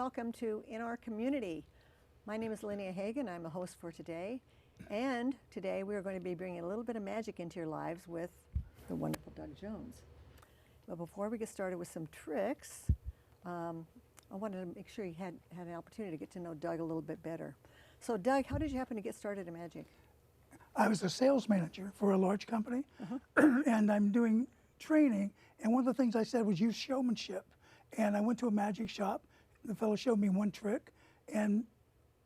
welcome to In Our Community. My name is Lynnea Hagen. I'm the host for today. And today we are going to be bringing a little bit of magic into your lives with the wonderful Doug Jones. But before we get started with some tricks, I wanted to make sure you had an opportunity to get to know Doug a little bit better. So Doug, how did you happen to get started in magic? I was a sales manager for a large company, and I'm doing training, and one of the things I said was use showmanship. And I went to a magic shop. The fellow showed me one trick, and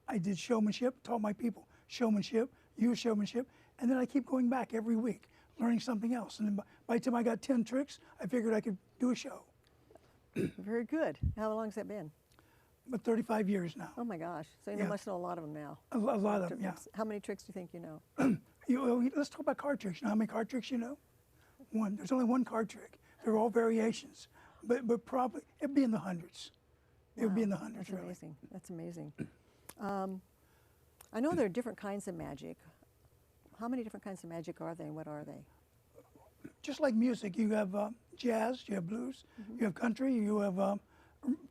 I did showmanship, taught my people showmanship, use showmanship, and then I keep going back every week, learning something else. And then by the time I got 10 tricks, I figured I could do a show. Very good. How long has that been? About 35 years now. Oh my gosh. So you Yeah. must know a lot of them now. A lot of them, yeah. How many tricks do you think you know? Let's talk about card tricks. You know how many card tricks you know? One. There's only one card trick. They're all variations, but probably it'd be in the hundreds. It would be in the hundreds. That's amazing. That's amazing. I know there are different kinds of magic. How many different kinds of magic are there, and what are they? Just like music, you have jazz, you have blues, you have country, you have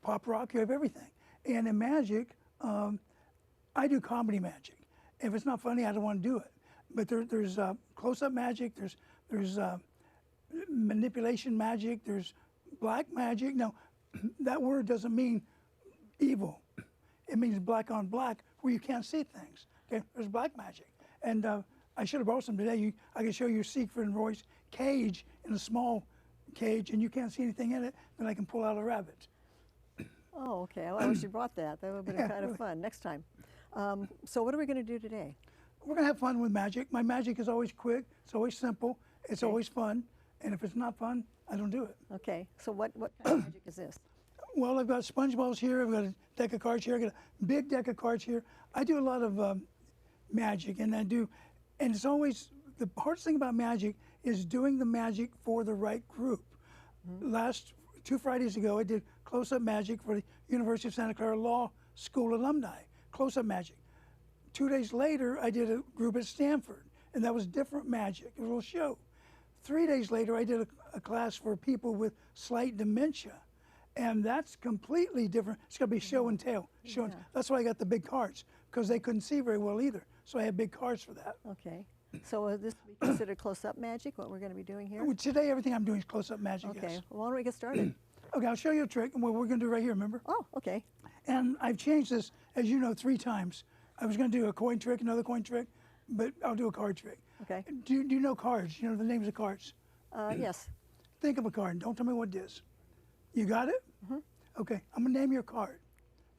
pop rock, you have everything. And in magic, I do comedy magic. If it's not funny, I don't want to do it. But there's close-up magic, there's manipulation magic, there's black magic. Now, that word doesn't mean evil. It means black on black, where you can't see things. Okay, there's black magic. And I should have brought some today. I can show you Siegfried and Roy's cage in a small cage, and you can't see anything in it, then I can pull out a rabbit. Oh, okay. Well, I wish you brought that. That would have been kind of fun next time. So what are we going to do today? We're going to have fun with magic. My magic is always quick. It's always simple. It's always fun. And if it's not fun, I don't do it. Okay. So what kind of magic is this? Well, I've got sponge balls here. I've got a deck of cards here. I've got a big deck of cards here. I do a lot of magic, and it's always, the hardest thing about magic is doing the magic for the right group. Last 2 Fridays ago, I did close-up magic for the University of Santa Clara Law School alumni, close-up magic. 2 days later, I did a group at Stanford, and that was different magic. It was a little show. 3 days later, I did a class for people with slight dementia, and that's completely different. It's going to be show and tell. That's why I got the big cards, because they couldn't see very well either. So I had big cards for that. Okay. So will this be considered close-up magic, what we're going to be doing here? Today, everything I'm doing is close-up magic. Okay. Yes. Well, why don't we get started? Okay, I'll show you a trick, and what we're going to do right here, remember? Oh, okay. And I've changed this, as you know, 3 times. I was going to do a coin trick, another coin trick, but I'll do a card trick. Okay. Do you know cards? You know the names of cards? Yes. Think of a card. Don't tell me what it is. You got it? Okay, I'm going to name your card.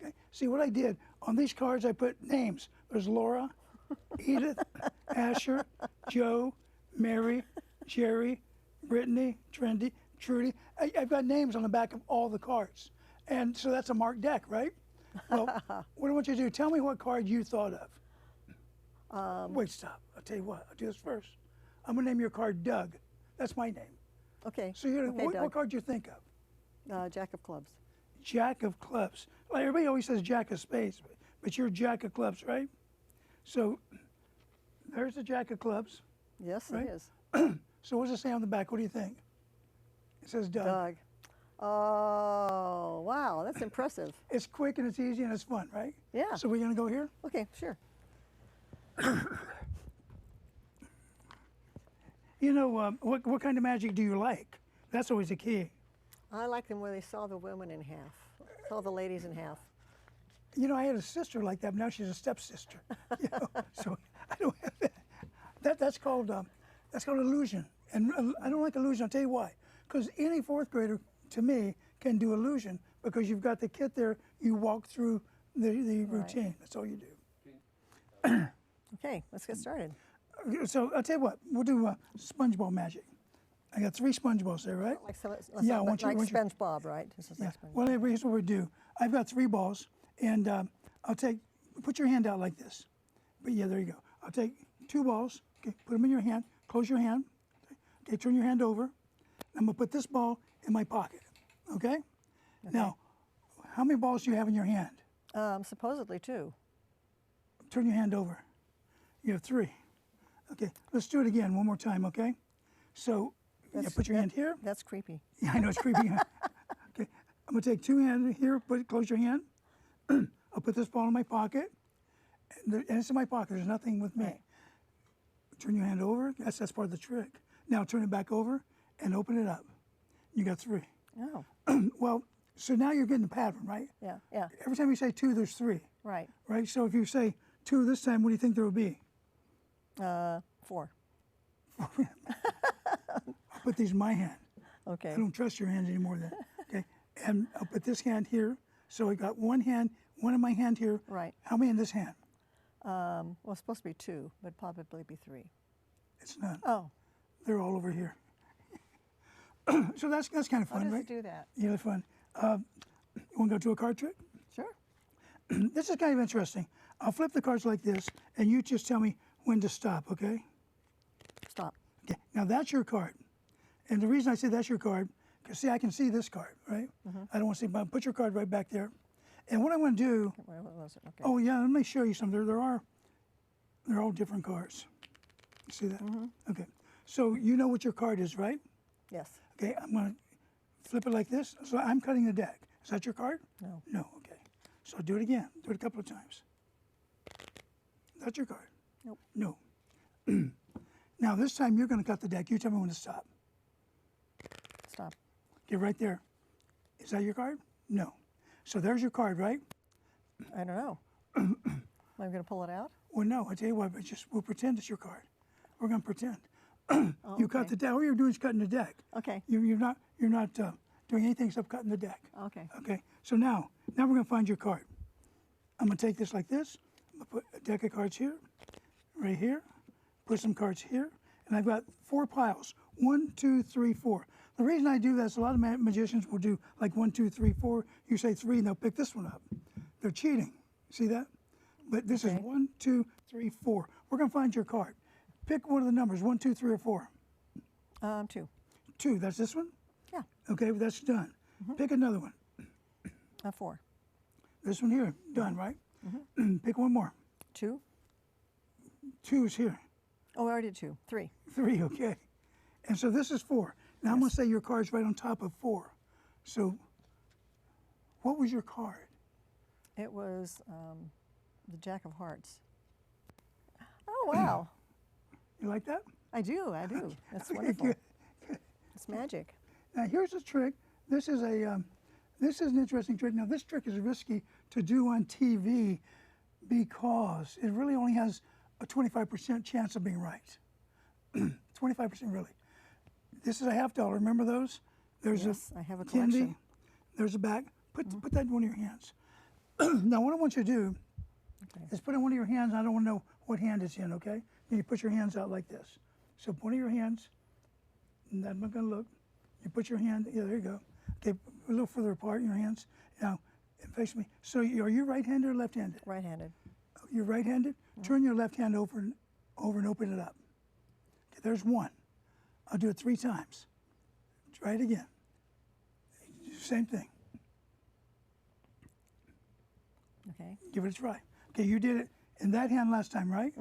Okay. See what I did? On these cards, I put names. There's Laura, Edith, Asher, Joe, Mary, Jerry, Brittany, Trendy, Trudy. I've got names on the back of all the cards. And so that's a marked deck, right? Well, what I want you to do, tell me what card you thought of. Wait, stop. I'll tell you what. I'll do this first. I'm going to name your card Doug. That's my name. Okay. So what card do you think of? Jack of clubs. Jack of clubs. Like everybody always says Jack of spades, but you're Jack of clubs, right? So there's the Jack of clubs. Yes, right? it is. So what does it say on the back? What do you think? It says Doug. Doug. Oh, wow, that's impressive. It's quick and it's easy and it's fun, right? Yeah. So we're going to go here? Okay, sure. You know, what kind of magic do you like? That's always the key. I like them where they saw the women in half, saw the ladies in half. You know, I had a sister like that, but now she's a stepsister. You know? So I don't have that. That's called illusion. And I don't like illusion. I'll tell you why. Because any 4th grader, to me, can do illusion because you've got the kit there. You walk through the routine. Right. That's all you do. Okay, let's get started. So I'll tell you what. We'll do sponge ball magic. I got 3 sponge balls there, right? Like SpongeBob, right? This is Yeah. like SpongeBob. Well, here's what we do. I've got 3 balls, and put your hand out like this. But yeah, there you go. I'll take 2 balls. Okay, put them in your hand. Close your hand. Okay, turn your hand over. I'm gonna put this ball in my pocket. Okay? Now, how many balls do you have in your hand? Supposedly 2. Turn your hand over. You have 3. Okay, let's do it again one more time, okay? So, put your hand here. That's creepy. Yeah, I know it's creepy. Okay, I'm gonna take 2 hands here, close your hand. I'll put this ball in my pocket, and it's in my pocket. There's nothing with me. Right. Turn your hand over. That's part of the trick. Now turn it back over and open it up. You got 3. Oh, Well, so now you're getting the pattern, right? yeah, yeah, Every time you say 2, there's 3, right. right? So if you say 2 this time, what do you think there will be? 4. I'll put these in my hand. Okay. I don't trust your hands anymore then. Okay. And I'll put this hand here. So I got one hand, one in my hand here. Right. How many in this hand? Well, it's supposed to be 2, but probably be 3. It's not. Oh, They're all over here. So that's kind of how fun, does right? it do that? Yeah, fun. You want to go to a card trick? Sure. This is kind of interesting. I'll flip the cards like this, and you just tell me when to stop, okay? Stop. Okay. Now that's your card. And the reason I say that's your card, because see, I can see this card, right? I don't want to see, but put your card right back there. And what I want to do, Where was it? Okay. oh yeah, let me show you some. They're all different cards. See that? Okay. So you know what your card is, right? Yes. Okay, I'm going to flip it like this. So I'm cutting the deck. Is that your card? No. No, okay. So do it again. Do it a couple of times. That's your card? Nope. No. Now this time you're going to cut the deck. You tell me when to stop. Stop. Okay, right there. Is that your card? No. So there's your card, right? I don't know. Am I going to pull it out? Well, no. I tell you what. We'll pretend it's your card. We're going to pretend. Oh, You cut okay. the deck. All you're doing is cutting the deck. Okay. You're not doing anything except cutting the deck. Okay. Okay. So now we're going to find your card. I'm going to take this like this. I'm going to put a deck of cards here, right here. Put some cards here, and I've got 4 piles. 1, 2, 3, 4. The reason I do that is a lot of magicians will do like 1, 2, 3, 4. You say 3, and they'll pick this one up. They're cheating. See that? But this is Okay. 1, 2, 3, 4. We're going to find your card. Pick one of the numbers, 1, 2, 3, or 4. 2. 2. That's this one. Yeah. Okay, that's done. Pick another one. 4. This one here, done, right? Pick one more. 2. 2 is here. Oh, I already did 2. 3. 3, okay. And so this is 4. Now I'm going to say your card's right on top of 4. So what was your card? It was the Jack of Hearts. Oh, wow. You like that? I do. I do. That's Okay, wonderful. good. It's magic. Now here's a trick. This is an interesting trick. Now this trick is risky to do on TV because it really only has a 25% chance of being right. 25% really. This is a $50. Remember those? There's Yes, I have a candy. collection. There's a bag. Put that in one of your hands. Now what I want you to do is put in one of your hands. I don't want to know what hand it's in, okay? Then you put your hands out like this. So one of your hands, and I'm not going to look. You put your hand, yeah, there you go. Okay, a little further apart in your hands. Now, face me. So are you right-handed or left-handed? Right-handed. You're right-handed? Turn your left hand over and open it up. Okay, there's one. I'll do it 3 times. Try it again. Same thing. Okay. Give it a try. Okay, you did it in that hand last time, right?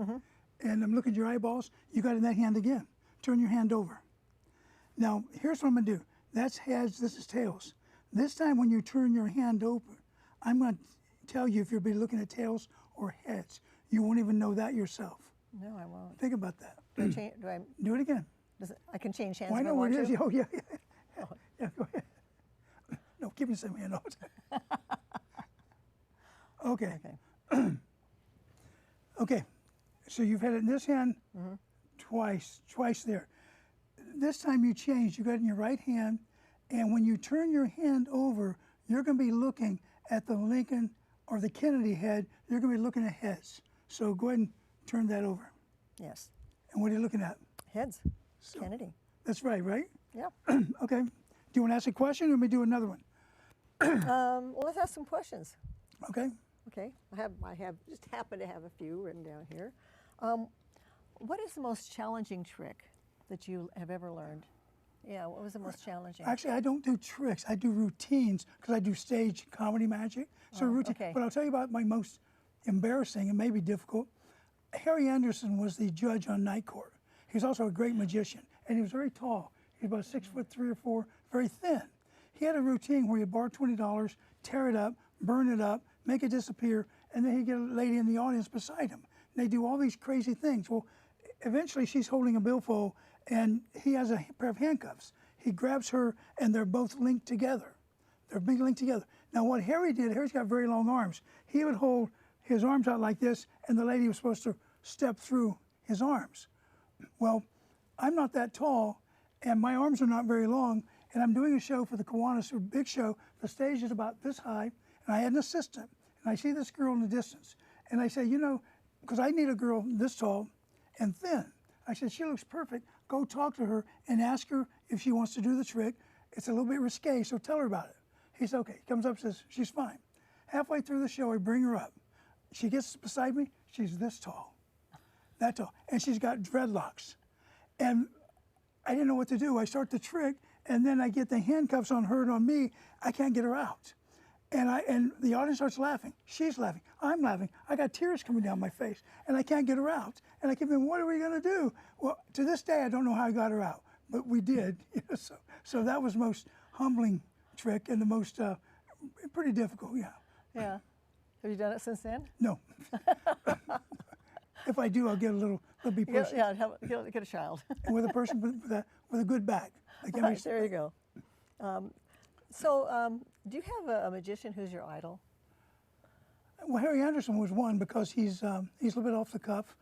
And I'm looking at your eyeballs. You got it in that hand again. Turn your hand over. Now, here's what I'm going to do. That's heads, this is tails. This time when you turn your hand open, I'm going to tell you if you'll be looking at tails or heads. You won't even know that yourself. No, I won't. Think about that. Do I, Do it again. I can change hands Well, I if I know what want it is. to? Oh, yeah, yeah. Yeah, go ahead. No, give me some hand notes. Okay. Okay. Okay. So you've had it in this hand twice there. This time you changed. You got it in your right hand, and when you turn your hand over, you're going to be looking at the Lincoln or the Kennedy head. You're going to be looking at heads. So go ahead and turn that over. Yes. And what are you looking at? Heads. Kennedy. That's right, right? Yeah. Okay. Do you want to ask a question or let me do another one? Well, let's ask some questions. Okay. Okay. I have just happen to have a few written down here. What is the most challenging trick that you have ever learned? Yeah, what was the most challenging? Actually, I don't do tricks. I do routines because I do stage comedy magic. So routine. okay. But I'll tell you about my most embarrassing and maybe difficult. Harry Anderson was the judge on Night Court. He was also a great magician, and he was very tall. He was about 6'3" or 4", very thin. He had a routine where he'd borrow $20, tear it up, burn it up, make it disappear, and then he'd get a lady in the audience beside him. And they do all these crazy things. Well, eventually she's holding a billfold, and he has a pair of handcuffs. He grabs her, and they're both linked together. They're being linked together. Now, what Harry did, Harry's got very long arms. He would hold his arms out like this, and the lady was supposed to step through his arms. Well, I'm not that tall, and my arms are not very long, and I'm doing a show for the Kiwanis, a big show. The stage is about this high, and I had an assistant, and I see this girl in the distance, and I say, you know, because I need a girl this tall and thin. I said, she looks perfect. Go talk to her and ask her if she wants to do the trick. It's a little bit risque, so tell her about it. He said, okay. He comes up and says, she's fine. Halfway through the show, I bring her up. She gets beside me. She's this tall, that tall, and she's got dreadlocks. And I didn't know what to do. I start the trick, and then I get the handcuffs on her and on me. I can't get her out. And the audience starts laughing. She's laughing. I'm laughing. I got tears coming down my face, and I can't get her out. And I keep thinking, what are we going to do? Well, to this day, I don't know how I got her out, but we did. So that was the most humbling trick and the most pretty difficult, yeah. Yeah. Have you done it since then? No. If I do, I'll get a little be personal. Yeah, get a child. And with a person with a good back. Right, there you go. Do you have a magician who's your idol? Well, Harry Anderson was one because he's a little bit off the cuff.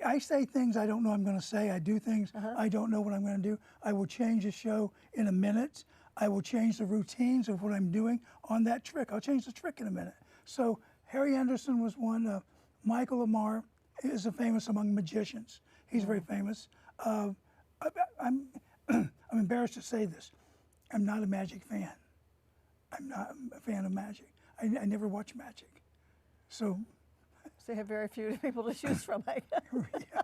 I say things I don't know I'm going to say. I do things I don't know what I'm going to do. I will change the show in a minute. I will change the routines of what I'm doing on that trick. I'll change the trick in a minute. So Harry Anderson was one. Michael Lamar is famous among magicians. He's very famous. I'm embarrassed to say this. I'm not a magic fan. I'm not a fan of magic. I never watch magic. So you have very few people to choose from. yeah.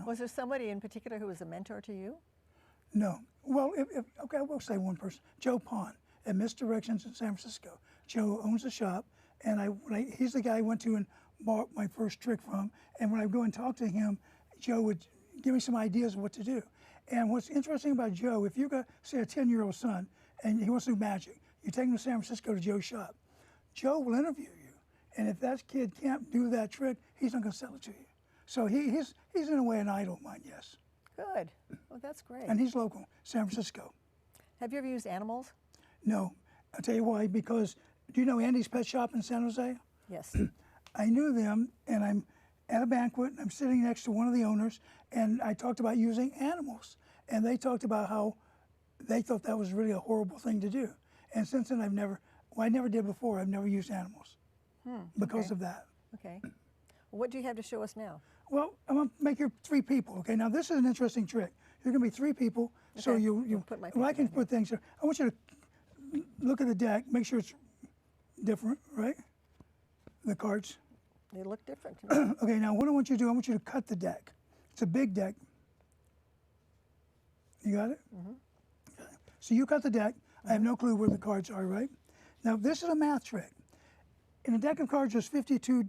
Was there somebody in particular who was a mentor to you? No. Well, okay, I will say one person. Joe Pond at Misdirections in San Francisco. Joe owns a shop, and he's the guy I went to and bought my first trick from. And when I go and talk to him, Joe would give me some ideas of what to do. And what's interesting about Joe, if you've got, say, a 10-year-old son, and he wants to do magic, you take him to San Francisco to Joe's shop. Joe will interview you, and if that kid can't do that trick, he's not going to sell it to you. So he's in a way an idol of mine, yes. Good. Well, that's great. And he's local, San Francisco. Have you ever used animals? No. I'll tell you why, because do you know Andy's Pet Shop in San Jose? Yes. I knew them, and I'm at a banquet, and I'm sitting next to one of the owners, and I talked about using animals. And they talked about how they thought that was really a horrible thing to do. And since then, I never did before. I've never used animals because of that. Okay. What do you have to show us now? Well, I'm going to make you 3 people, okay? Now, this is an interesting trick. You're going to be 3 people, so Okay. you Put my well, I can picture put things here. I want you to look at the deck, make sure it's different, right? The cards. They look different to me. Okay, now what I want you to do, I want you to cut the deck. It's a big deck. You got it? Okay. So you cut the deck. I have no clue where the cards are, right? Now, this is a math trick. In a deck of cards, there's 52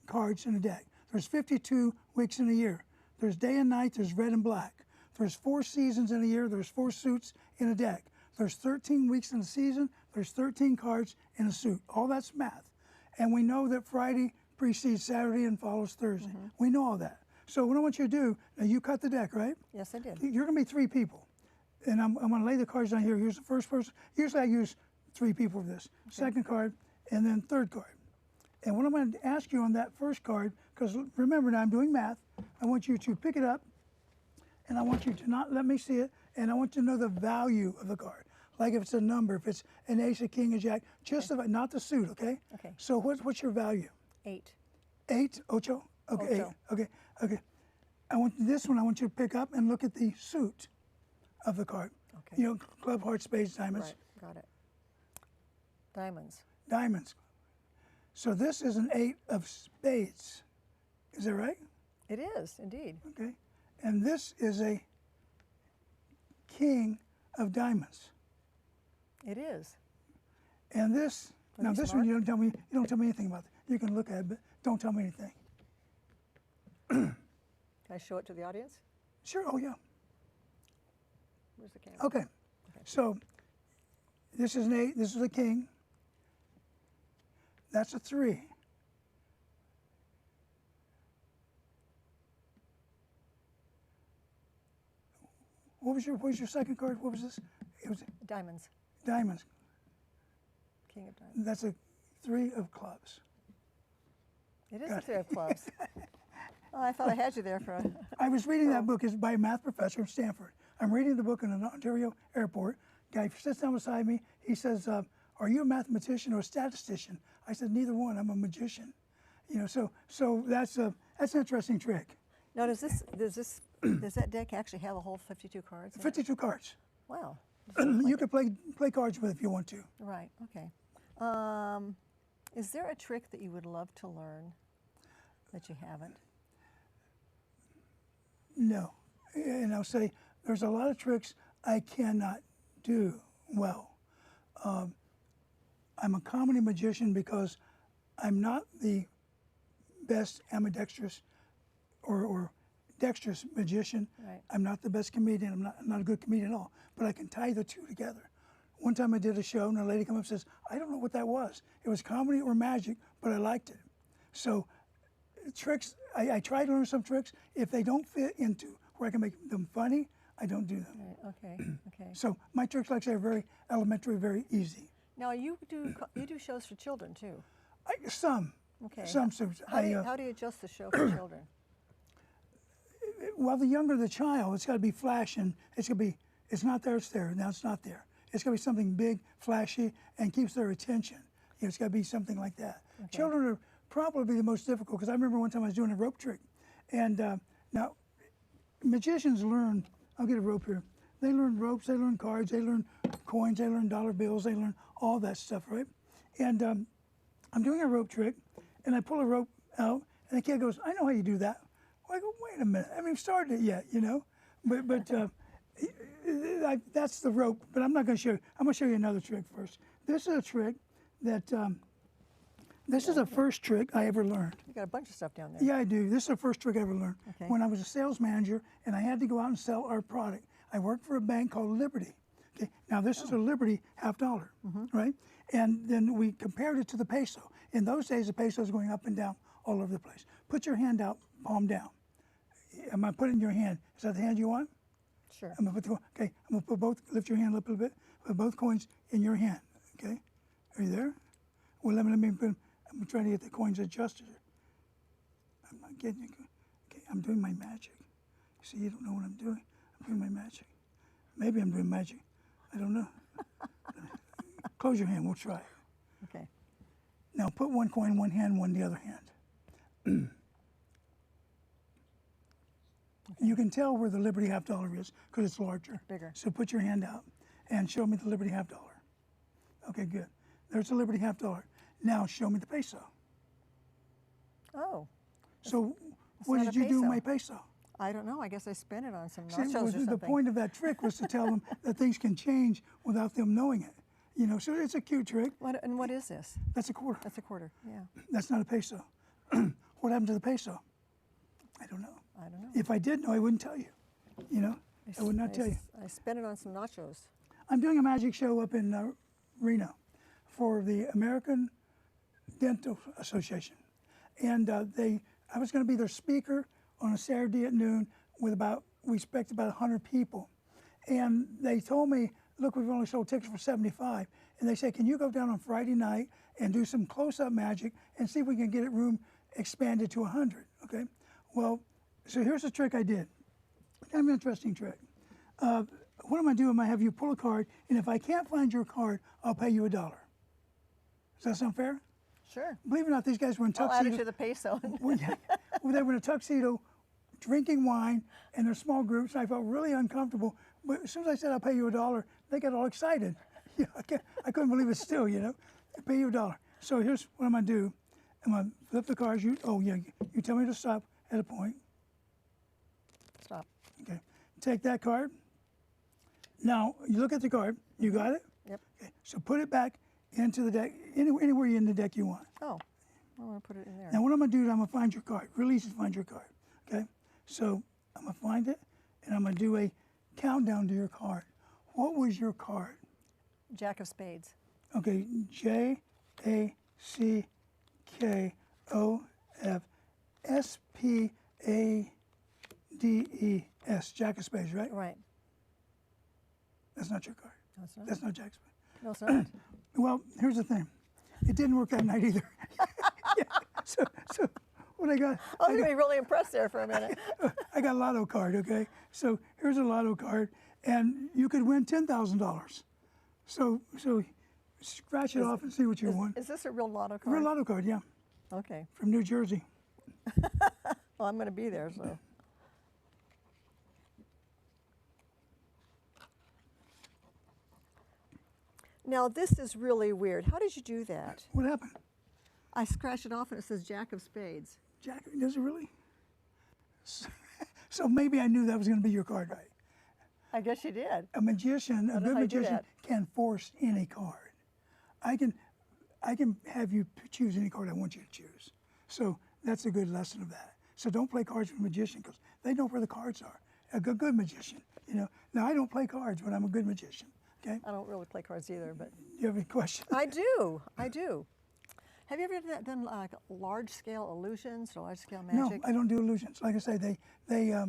cards in a deck. There's 52 weeks in a year. There's day and night, there's red and black. There's 4 seasons in a year, there's 4 suits in a deck. There's 13 weeks in a season, there's 13 cards in a suit. All that's math. And we know that Friday precedes Saturday and follows Thursday. We know all that. So what I want you to do, now you cut the deck, right? Yes, I did. You're going to be 3 people. And I'm going to lay the cards down here. Here's the first person. Usually I use 3 people for this. Second card, and then third card. And what I'm going to ask you on that first card, because remember now I'm doing math, I want you to pick it up, and I want you to not let me see it, and I want you to know the value of the card. Like if it's a number, if it's an ace, a king, a jack, just not the suit, okay? Okay. So what's your value? 8. 8, ocho? Okay, Ocho. 8, okay. I want this one, I want you to pick up and look at the suit of the card. Okay. You know, club, heart, spades, diamonds. Right, got it. Diamonds. Diamonds. So this is an 8 of spades. Is that right? It is, indeed. Okay. And this is a king of diamonds. It is. And this, Are now you this smart? one you don't tell me anything about. You can look at it, but don't tell me anything. Can I show it to the audience? Sure, oh yeah. Where's the camera? Okay. So this is an 8, this is a king. That's a 3. What was your second card? What was this? It was Diamonds. diamonds. King of diamonds. That's a 3 of clubs. It is a 3 of clubs. Oh, I thought I had you there for a... I was reading that book. It's by a math professor from Stanford. I'm reading the book in an Ontario airport. Guy sits down beside me. He says, "Are you a mathematician or a statistician?" I said, "Neither one. I'm a magician." You know, so that's an interesting trick. Now, does that deck actually have a whole 52 cards? in it? 52 cards. Wow. You can play cards with if you want to. Right. Okay. Is there a trick that you would love to learn that you haven't? No, and I'll say there's a lot of tricks I cannot do well. I'm a comedy magician because I'm not the best ambidextrous or dexterous magician. Right. I'm not the best comedian. I'm not a good comedian at all, but I can tie the two together. One time I did a show and a lady came up and says, "I don't know what that was. It was comedy or magic, but I liked it." So tricks, I try to learn some tricks. If they don't fit into where I can make them funny, I don't do them. Right. Okay. Okay. So my tricks, like I say, are very elementary, very easy. Now you do shows for children too. Some. Okay. Some. How do you adjust the show for children? Well, the younger the child, it's got to be flash, and it's not there, it's there. Now it's not there. It's got to be something big, flashy, and keeps their attention. You know, it's got to be something like that. Okay. Children are probably the most difficult, because I remember one time I was doing a rope trick. And now, magicians learn, I'll get a rope here. They learn ropes, they learn cards, they learn coins, they learn dollar bills, they learn all that stuff, right? And I'm doing a rope trick, and I pull a rope out, and the kid goes, "I know how you do that." Well, I go, "Wait a minute, I haven't even started it yet, you know?" But that's the rope, but I'm not going to show you. I'm going to show you another trick first. This is a trick that, this is the first trick I ever learned. You got a bunch of stuff down there. Yeah, I do. This is the first trick I ever learned. Okay. When I was a sales manager and I had to go out and sell our product, I worked for a bank called Liberty. Okay, now this is a Liberty $half dollar, right? And then we compared it to the peso. In those days, the peso was going up and down all over the place. Put your hand out, palm down. Am I putting your hand? Is that the hand you want? Sure. I'm gonna put both, lift your hand up a little bit, put both coins in your hand, okay? Are you there? Well, let me put, I'm trying to get the coins adjusted. I'm not getting it. Okay, I'm doing my magic. See, you don't know what I'm doing. I'm doing my magic. Maybe I'm doing magic. I don't know. Close your hand, we'll try it. Okay. Now put one coin in one hand, one in the other hand. You can tell where the Liberty $half dollar is because it's larger. Bigger. So put your hand out and show me the Liberty $half dollar. Okay, good. There's the Liberty $half dollar. Now show me the peso. Oh. So what not did a you do with peso. my peso? I don't know. I guess I spent it on some See, nachos or something. the point of that trick was to tell them that things can change without them knowing it. You know, so it's a cute trick. And what is this? That's a quarter. That's a quarter. Yeah. That's not a peso. What happened to the peso? I don't know. I don't know. If I did know, I wouldn't tell you. You know, I would not tell you. I spent it on some nachos. I'm doing a magic show up in Reno for the American Dental Association. And I was going to be their speaker on a Saturday at noon with we expect about 100 people. And they told me, "Look, we've only sold tickets for 75. And they said, "Can you go down on Friday night and do some close-up magic and see if we can get it room expanded to 100, okay? Well, so here's the trick I did. Kind of an interesting trick. What I'm going to do, I'm going to have you pull a card, and if I can't find your card, I'll pay you $1. Does that sound fair? Sure. Believe it or not, these guys were in I'll tuxedos. add it to the peso. They were in a tuxedo, drinking wine, and they're small groups. And I felt really uncomfortable. But as soon as I said I'll pay you $1, they got all excited. You know, I couldn't believe it still. You know, I pay you $1. So here's what I'm gonna do. I'm gonna flip the cards. You tell me to stop at a point. Stop. Okay. Take that card. Now you look at the card. You got it? Yep. Okay. So put it back into the deck, anywhere in the deck you want. Oh, I want to put it in there. Now what I'm gonna do is I'm gonna find your card. Really easy to find your card. Okay. So I'm gonna find it, and I'm gonna do a countdown to your card. What was your card? Jack of spades. Okay, J-A-C JAKOFSPADES, Jack of Spades, right? Right. That's not your card. No, it's not. That's not Jack of Spades. No, it's not. Well, here's the thing. It didn't work that night either. Yeah, so what I got, I was going to be really impressed there for a minute. I got a lotto card, okay? So here's a lotto card, and you could win $10,000. So scratch it off and see what you won. Is this a real lotto card? Real lotto card, yeah, Okay. from New Jersey. Well, I'm going to be there, so. Now, this is really weird. How did you do that? What happened? I scratched it off and it says Jack of Spades. Jack, does it really? So maybe I knew that was going to be your card, right? I guess you did. A magician, a know good how you do magician, that. can force any card. I can have you choose any card I want you to choose. So that's a good lesson of that. So don't play cards with a magician because they know where the cards are. A good magician, you know. Now I don't play cards, but I'm a good magician. Okay. I don't really play cards either, but Do you have any questions? I do. I do. Have you ever done like large-scale illusions or large-scale No, magic? I don't do illusions. Like I say, they're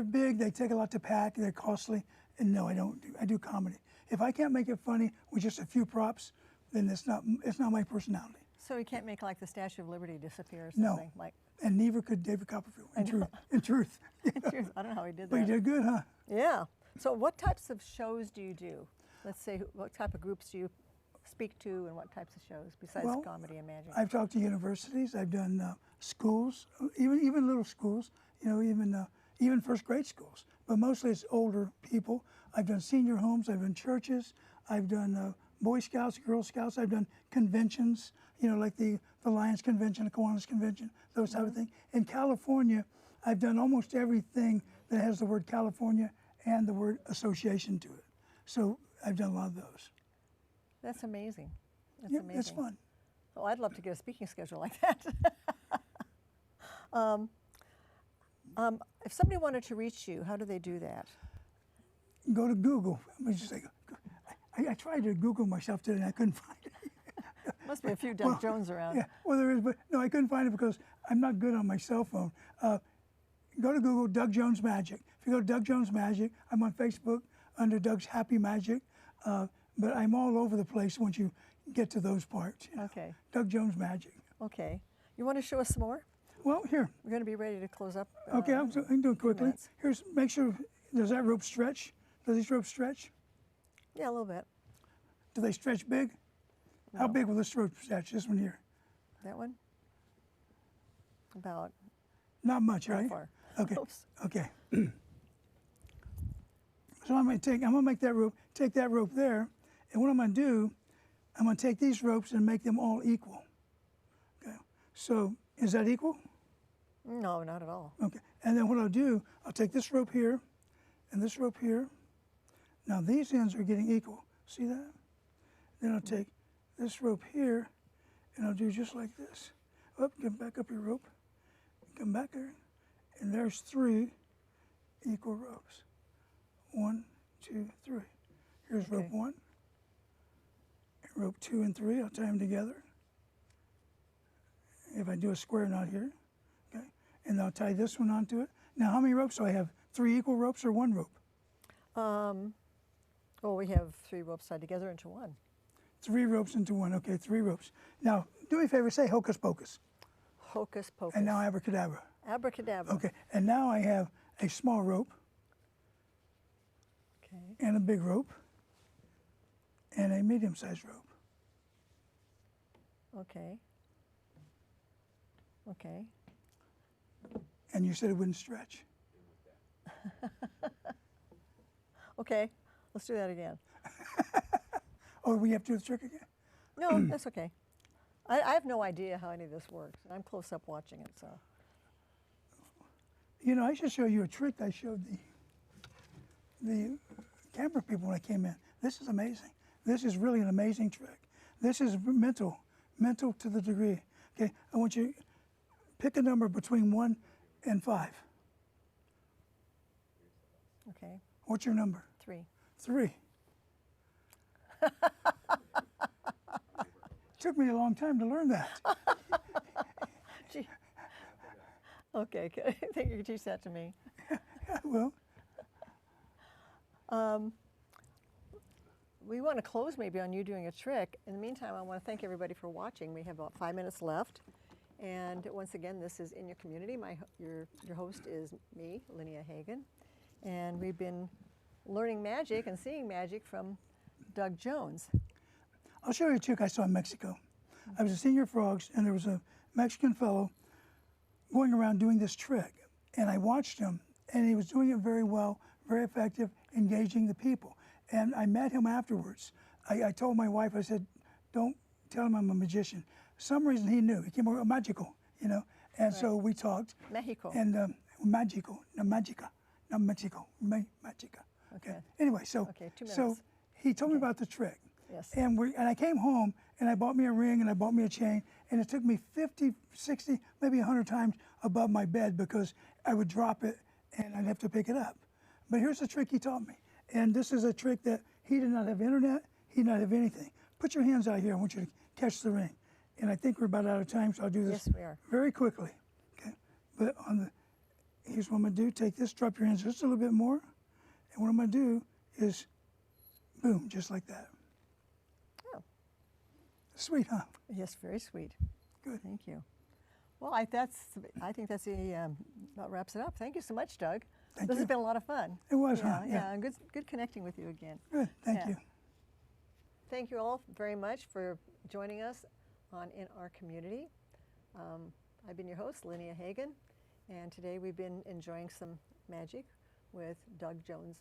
big. They take a lot to pack. They're costly. And no, I don't do. I do comedy. If I can't make it funny with just a few props, then it's not my personality. So you can't make like the Statue of Liberty disappear or No. something? Like, And neither could David Copperfield. In truth, in truth. I don't know how he did But you that. did good, huh? Yeah. So what types of shows do you do? Let's say, what type of groups do you speak to and what types of shows besides Well, comedy and magic? I've talked to universities. I've done schools, even little schools. You know, even first grade schools. But mostly it's older people. I've done senior homes. I've done churches. I've done Boy Scouts, Girl Scouts. I've done conventions. You know, like the Lions Convention, the Kiwanis Convention, those type of things. In California, I've done almost everything that has the word California and the word association to it. So I've done a lot of those. That's amazing. That's Yeah, amazing. it's fun. Oh, I'd love to get a speaking schedule like that. If somebody wanted to reach you, how do they do that? Go to Google. I just say, I tried to Google myself today and I couldn't find it. Must be a few Doug Jones around. Yeah, well there is, but no, I couldn't find it because I'm not good on my cell phone. Go to Google, Doug Jones Magic. If you go to Doug Jones Magic, I'm on Facebook under Doug's Happy Magic, but I'm all over the place once you get to those parts. You know. Okay. Doug Jones Magic. Okay. You want to show us some more? Well, here. We're going to be ready to close up. Okay, I can do it quickly. minutes. Here's, make sure, does that rope stretch? Does these ropes stretch? Yeah, a little bit. Do they stretch big? How No. big will this rope stretch? This one here? That one? About Not much, that right? far. Okay. Oops. Okay. So I'm gonna make that rope, take that rope there, and what I'm gonna do, I'm gonna take these ropes and make them all equal. Okay. So is that equal? No, not at all. Okay. And then what I'll do, I'll take this rope here and this rope here. Now these ends are getting equal. See that? Then I'll take this rope here and I'll do just like this. Up, get back up your rope. Come back here. And there's 3 equal ropes. 1, 2, 3. Here's rope Okay. 1. And rope 2 and 3, I'll tie them together. If I do a square knot here, okay? And I'll tie this one onto it. Now, how many ropes do I have? 3 equal ropes or 1 rope? Well, we have 3 ropes tied together into one. 3 ropes into 1. Okay, 3 ropes. Now, do me a favor, say hocus pocus. Hocus pocus. And now abracadabra. Abracadabra. Okay, and now I have a small rope Okay. and a big rope and a medium-sized rope. Okay. Okay. And you said it wouldn't stretch. Okay. Let's do that again. Oh, we have to do the trick again? No, that's okay. I have no idea how any of this works. I'm close up watching it, so. You know, I should show you a trick I showed the camera people when I came in. This is amazing. This is really an amazing trick. This is mental to the degree. Okay, I want you to pick a number between 1 and 5. Okay. What's your number? 3. 3. took me a long time to learn that. Gee. Okay, good. I think you can teach that to me. Well, We want to close maybe on you doing a trick. In the meantime, I want to thank everybody for watching. We have about 5 minutes left. And once again, this is In Your Community. Your host is me, Lynnea Hagen. And we've been learning magic and seeing magic from Doug Jones. I'll show you a trick I saw in Mexico. I was a senior frogs, and there was a Mexican fellow going around doing this trick. And I watched him, and he was doing it very well, very effective, engaging the people. And I met him afterwards. I told my wife, I said, don't tell him I'm a magician. For some reason he knew. He came over, magical, you know. And so we talked. Mexico. And magical, no magica, not Mexico, magica. Okay. Anyway, so 2 minutes. so he told me about the trick. Yes. And I came home and I bought me a ring and I bought me a chain, and it took me 50, 60, maybe 100 times above my bed because I would drop it and I'd have to pick it up. But here's the trick he taught me. And this is a trick that he did not have internet, he did not have anything. Put your hands out here, I want you to catch the ring. And I think we're about out of time, so I'll do this Yes, we are. very quickly. Okay. But here's what I'm gonna do. Take this, drop your hands just a little bit more. And what I'm gonna do is boom, just like that. Oh. Sweet, huh? Yes, very sweet. Good. Thank you. Well, I think that's about wraps it up. Thank you so much, Doug. Thank This you. has been a lot of fun. It was, yeah, huh? Yeah, and good connecting with you again. Good, thank Yeah. you. Thank you all very much for joining us on In Our Community. I've been your host, Lynnea Hagen, and today we've been enjoying some magic with Doug Jones.